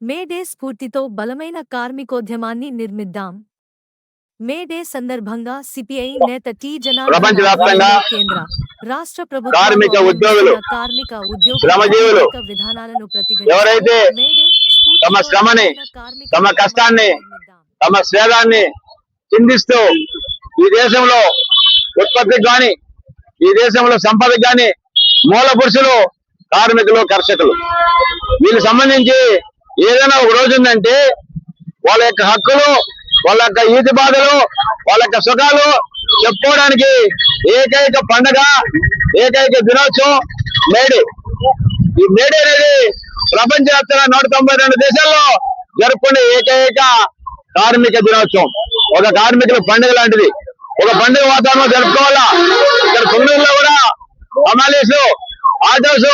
మే day స్ఫూర్తితో బలమైన కార్మికోద్యమాన్ని నిర్మిద్దాం. మే day సందర్భంగా సిపిఐ నేత టి జనార్దన్ ప్రపంచవ్యాప్తంగా ఆధ్వర్యంలో కేంద్ర, రాష్ట్ర ప్రభుత్వాలు కార్మిక ఉద్యోగులు, అవలంబిస్తున్న కార్మిక ఉద్యోగుల శ్రమజీవులు వ్యతిరేక విధానాలను ప్రతిఘటిస్తూ ఎవరైతే మే డే తమ స్ఫూర్తితో శ్రమని, బలమైన కార్మిక తమ కష్టాన్ని, నిర్మిద్దాం. తమ స్వేదాన్ని చిందిస్తూ ఈ దేశంలో ఉత్పత్తికి గాని, ఈ దేశంలో సంపదకి గాని మూల పురుషులు కార్మికులు, కర్షకులు. వీళ్ళకి సంబంధించి ఏదైనా ఒక రోజు ఉందంటే వాళ్ళ యొక్క హక్కులు, వాళ్ళ యొక్క ఈతి బాధలు, వాళ్ళ యొక్క సుఖాలు చెప్పుకోవడానికి ఏకైక పండగ, ఏకైక దినోత్సవం మేడే. ఈ మేడే అనేది ప్రపంచవ్యాప్తంగా 192 దేశాల్లో జరుపుకునే ఏకైక కార్మిక దినోత్సవం. ఒక కార్మికుల పండుగ లాంటిది. ఒక పండుగ వాతావరణం జరుపుకోవాలా. ఇక్కడ పొంగనూరులో కూడా అమాలీస్, autos,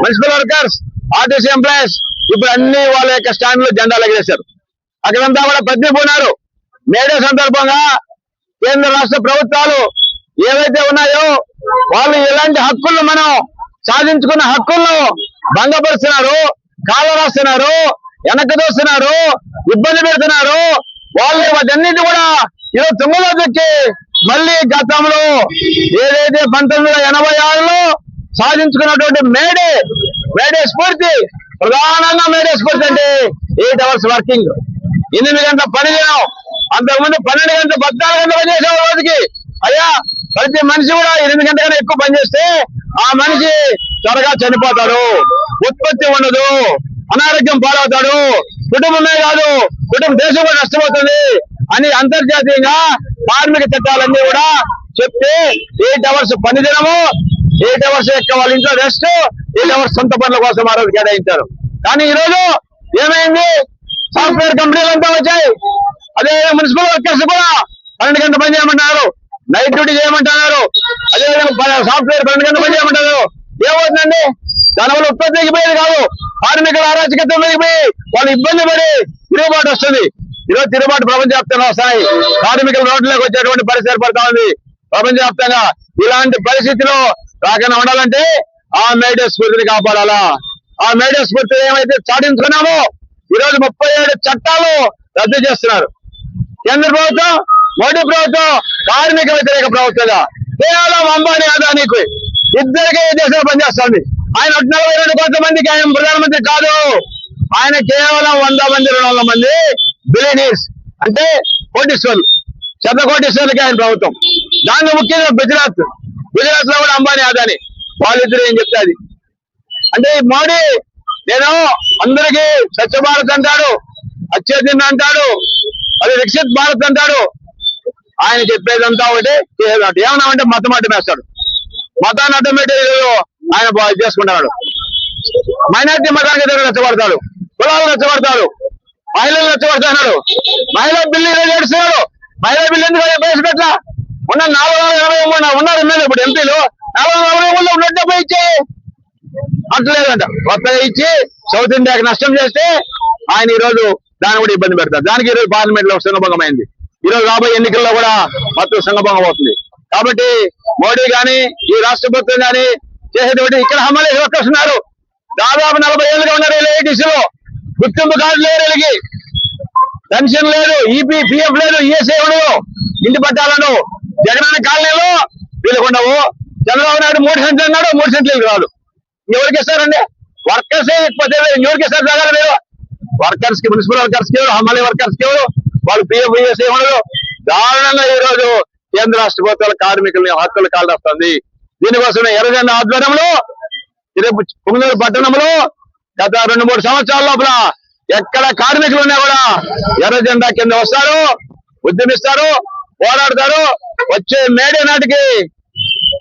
municipal workers, RTC employees ఇప్పుడు అన్ని వాళ్ళ యొక్క స్టాండ్ లో జెండాలు ఎగరేశారు. అక్కడంతా కూడా ప్రతిపోయినారు. మేడే సందర్భంగా కేంద్ర రాష్ట్ర ప్రభుత్వాలు ఏవైతే ఉన్నాయో వాళ్ళు ఎలాంటి హక్కులను మనం సాధించుకున్న హక్కులను భంగపరుస్తున్నారు, కాలు రాస్తున్నారు, వెనక్కి దోస్తున్నారు, ఇబ్బంది పెడుతున్నారు. వాళ్ళు వాటన్నిటి కూడా ఈరోజు తుంగలో దొక్కి మళ్ళీ గతంలో ఏదైతే 1986లో సాధించుకున్నటువంటి మేడే స్ఫూర్తి, ప్రధానంగా మేడే స్ఫూర్తి అంటే 8 hours వర్కింగ్, 8 గంటల పని చేయడం. అంతకుముందు 12 గంటలు, 14 గంటలు పని చేసే రోజుకి అయ్యా ప్రతి మనిషి కూడా 8 గంటల కన్నా ఎక్కువ పనిచేస్తే ఆ మనిషి త్వరగా చనిపోతాడు, ఉత్పత్తి ఉండదు, అనారోగ్యం పాలవుతాడు, కుటుంబమే కాదు కుటుంబ దేశం కూడా నష్టపోతుంది అని అంతర్జాతీయంగా కార్మిక చట్టాలన్నీ కూడా చెప్తే 8 hours పని దినము, 8 hours యొక్క వాళ్ళ ఇంట్లో రెస్ట్, 8 hours సొంత పనుల కోసం ఆ రోజు కేటాయించారు. కానీ ఈ రోజు ఏమైంది? సాఫ్ట్వేర్ కంపెనీలు అంతా వచ్చాయి. అదే మున్సిపల్ వర్కర్స్ కూడా 12 గంటలు పని చేయమంటున్నారు, నైట్ డ్యూటీ చేయమంటున్నారు. అదేవిధంగా సాఫ్ట్వేర్ 12 గంటలు పని చేయమంటారు. ఏమవుతుందండి? దానివల్ల ఉత్పత్తి తగ్గిపోయేది కాదు, కార్మికుల అరాచకత్వం తగ్గిపోయి వాళ్ళు ఇబ్బంది పడి తిరుగుబాటు వస్తుంది. ఈరోజు తిరుగుబాటు ప్రపంచవ్యాప్తంగా వస్తాయి. కార్మికుల రోడ్లకు వచ్చేటువంటి పరిస్థితి ఏర్పడతా ఉంది ప్రపంచవ్యాప్తంగా. ఇలాంటి పరిస్థితిలో రాకుండా ఉండాలంటే ఆ మేడే స్ఫూర్తిని కాపాడాలా. ఆ మేడే స్ఫూర్తి ఏమైతే సాధించుకున్నామో ఈరోజు 37 చట్టాలు రద్దు చేస్తున్నారు. కేంద్ర ప్రభుత్వం, మోడీ ప్రభుత్వం కార్మిక వ్యతిరేక ప్రభుత్వంగా కేవలం అంబానీ, అదానీకి ఇద్దరికే దేశంలో పనిచేస్తుంది. ఆయన 42 కోట్ల మందికి ఆయన ప్రధానమంత్రి కాదు. ఆయన కేవలం 100 మంది, 200 మంది బిలియనీర్స్ అంటే కోటీశ్వర్లు, శతకోటీశ్వర్లకి ఆయన ప్రభుత్వం. దానిలో ముఖ్యంగా గుజరాత్ లో కూడా అంబానీ, అదానీ వాళ్ళిద్దరు ఏం చెప్తాది అంటే ఈ మోడీ నేను అందరికీ స్వచ్ఛ భారత్ అంటాడు, అత్యధిన్ అంటాడు, అది వికసిత్ భారత్ అంటాడు. ఆయన చెప్పేదంతా ఒకటి ఏమన్నా అంటే మతం అడ్డం వేస్తాడు. మతాన్ని ఆటోమేటిక్ ఆయన చేసుకుంటున్నాడు. మైనార్టీ మతానికి రెచ్చగొడతాడు, కులాలు రెచ్చగొడతాడు, మహిళలు రెచ్చగొడుతున్నాడు. మహిళా బిల్లు ఏడుస్తున్నాడు. మహిళా బిల్లు ఎందుకు ప్రవేశపెట్టా? ఉన్న 483 ఉన్నారు ఎమ్మెల్యే, ఇప్పుడు ఎంపీలు 443 ఉన్నట్టు పోయి ఇచ్చి అట్లేదంట. కొత్తగా ఇచ్చి సౌత్ ఇండియాకి నష్టం చేస్తే ఆయన ఈ రోజు దాన్ని కూడా ఇబ్బంది పెడతారు. దానికి ఈరోజు పార్లమెంట్ లో సంఘభంగం అయింది. ఈ రోజు రాబోయే ఎన్నికల్లో కూడా మొత్తం సంఘభంగం అవుతుంది. కాబట్టి మోడీ గాని, ఈ రాష్ట్ర ప్రభుత్వం గాని చేసేటువంటి ఇక్కడ హమాలీ వర్కర్స్ ఉన్నారు. దాదాపు 40 ఏళ్ళుగా ఉన్నారు. ఏఐటీసీలో గుర్తింపు కార్డు లేదు, వీళ్ళకి పెన్షన్ లేదు, ఈపీ, పిఎఫ్ లేదు, ఈఎస్ఐ ఉండవు, ఇంటి పట్టాలను జగనన్న కాలనీలో వీళ్ళకు ఉండవు. చంద్రబాబు నాయుడు 3 సెంట్లు అన్నాడు, 3 సెంట్లు రాదు. ఎవరికి ఇస్తారండి? వర్కర్సే ఎక్కువ, ఎవరికి ఇస్తారు జగన్ లేదు? వర్కర్స్ కి, మున్సిపల్ వర్కర్స్ కి, హమాలీ వర్కర్స్ కి వాళ్ళు పిఎఫ్, ఈఎస్ఐ ఉండదు. దారుణంగా ఈ రోజు కేంద్ర రాష్ట్ర ప్రభుత్వాల కార్మికుల హక్కులు కాల్చేస్తుంది. దీనికోసమే ఎర్రజెండా ఆధ్వర్యంలో పొంగనూరు పట్టణంలో గత 2-3 సంవత్సరాల లోపల ఎక్కడ కార్మికులు ఉన్నా కూడా ఎర్రజెండా కింద వస్తారు, ఉద్యమిస్తారు, పోరాడతారు. వచ్చే మేడే నాటికి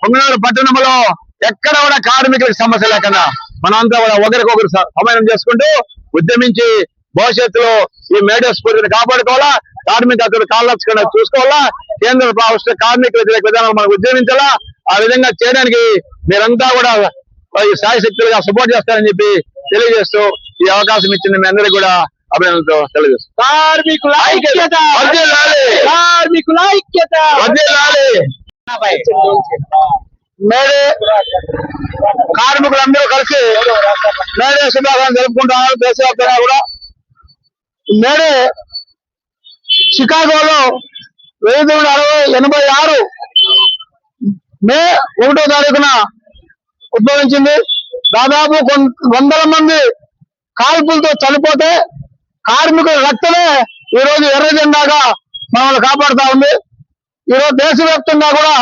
పొంగనూరు పట్టణంలో ఎక్కడ కూడా కార్మికులకు సమస్య లేకుండా మనంతా కూడా ఒకరికొకరు సమన్వయం చేసుకుంటూ ఉద్యమించి భవిష్యత్తులో ఈ మేడే స్ఫూర్తిని కాపాడుకోవాలా, కార్మిక హక్కులు కాళ్ళకుండా చూసుకోవాలా, కేంద్ర రాష్ట్ర కార్మిక వ్యతిరేక విధానాలు మనం ఉద్యమించాలా. ఆ విధంగా చేయడానికి మీరంతా కూడా ఈ సాయశక్తులుగా సపోర్ట్ చేస్తారని చెప్పి తెలియజేస్తూ ఈ అవకాశం ఇచ్చింది మీ అందరికీ కూడా అభినందనతో తెలియజేస్తాం. కార్మికుల ఐక్యత వర్ధిల్లాలి, కార్మికుల ఐక్యత వర్ధిల్లాలి. మేడే కార్మికులందరూ కలిసి మేడే శుభాకాంక్షలు జరుపుకుంటున్నారు. దేశవ్యాప్తంగా కూడా నేడే షికాగోలో 1986 మే 1వ తారీఖున ఉద్భవించింది. దాదాపు వందల మంది కాల్పులతో చనిపోతే కార్మికుల రక్తమే ఈ రోజు ఎర్ర జెండాగా మనల్ని కాపాడుతా ఉంది. ఈరోజు దేశవ్యాప్తంగా కూడా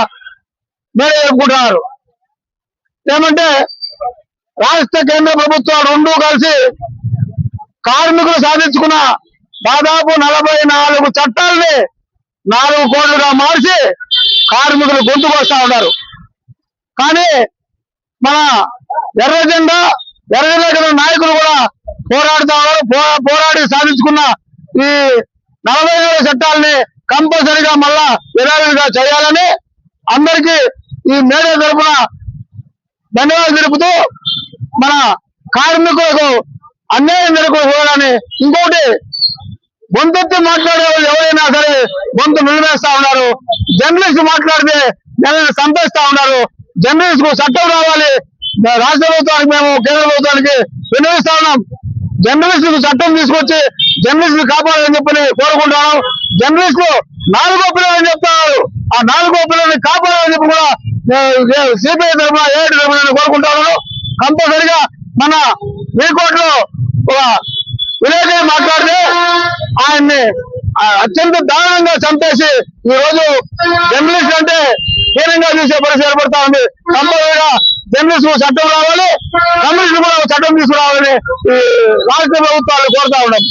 మేడే జరుపుకుంటున్నారు. ఏమంటే రాష్ట్ర కేంద్ర ప్రభుత్వాలు రెండూ కలిసి కార్మికులు సాధించుకున్న దాదాపు 44 చట్టాలని 4 కోట్లుగా మార్చి కార్మికులు గొంతు కోస్తా ఉన్నారు. కానీ మన ఎర్ర జెండా నాయకులు కూడా పోరాడుతా ఉన్నారు. పోరాడి సాధించుకున్న ఈ 44 చట్టాలని కంపల్సరిగా మళ్ళా యథావిధిగా చేయాలని అందరికీ ఈ మేడే తరపున ధన్యవాదాలు తెలుపుతూ మన కార్మికులకు అన్యాయం జరగకూడదని, ఇంకోటి గొంతెత్తి మాట్లాడే వాళ్ళు ఎవరైనా సరే గొంతు నిలిపేస్తా ఉన్నారు. జర్నలిస్ట్ మాట్లాడితే నేను సంపేస్తా ఉన్నారు. జర్నలిస్ట్ కు చట్టం రావాలి. రాష్ట్ర ప్రభుత్వానికి మేము కేంద్ర ప్రభుత్వానికి విన్నవిస్తా ఉన్నాం. జర్నలిస్ట్ కు చట్టం తీసుకొచ్చి జర్నలిస్ట్ కాపాడాలని చెప్పని కోరుకుంటాను. జర్నలిస్టులు 4వ పిల్లలని చెప్తున్నారు. ఆ 4వ పిల్లల్ని కాపాడాలని చెప్పి కూడా సిపిఐ తరఫున ఏఐటి తరఫున కోరుకుంటాను. కంపల్సరిగా మన హైకోర్టులో ఒక విలేకరి మాట్లాడితే ఆయన్ని అత్యంత దారుణంగా చంపేసి ఈ రోజు జర్నలిస్ట్ అంటే హీనంగా చూసే పరిస్థితి ఏర్పడతా ఉంది. కంపల్సరిగా జర్నలిస్ట్ చట్టం రావాలి, కమ్యూనిస్ట్ కూడా చట్టం తీసుకురావాలని ఈ రాష్ట్ర ప్రభుత్వాలు కోరుతా ఉన్నాం.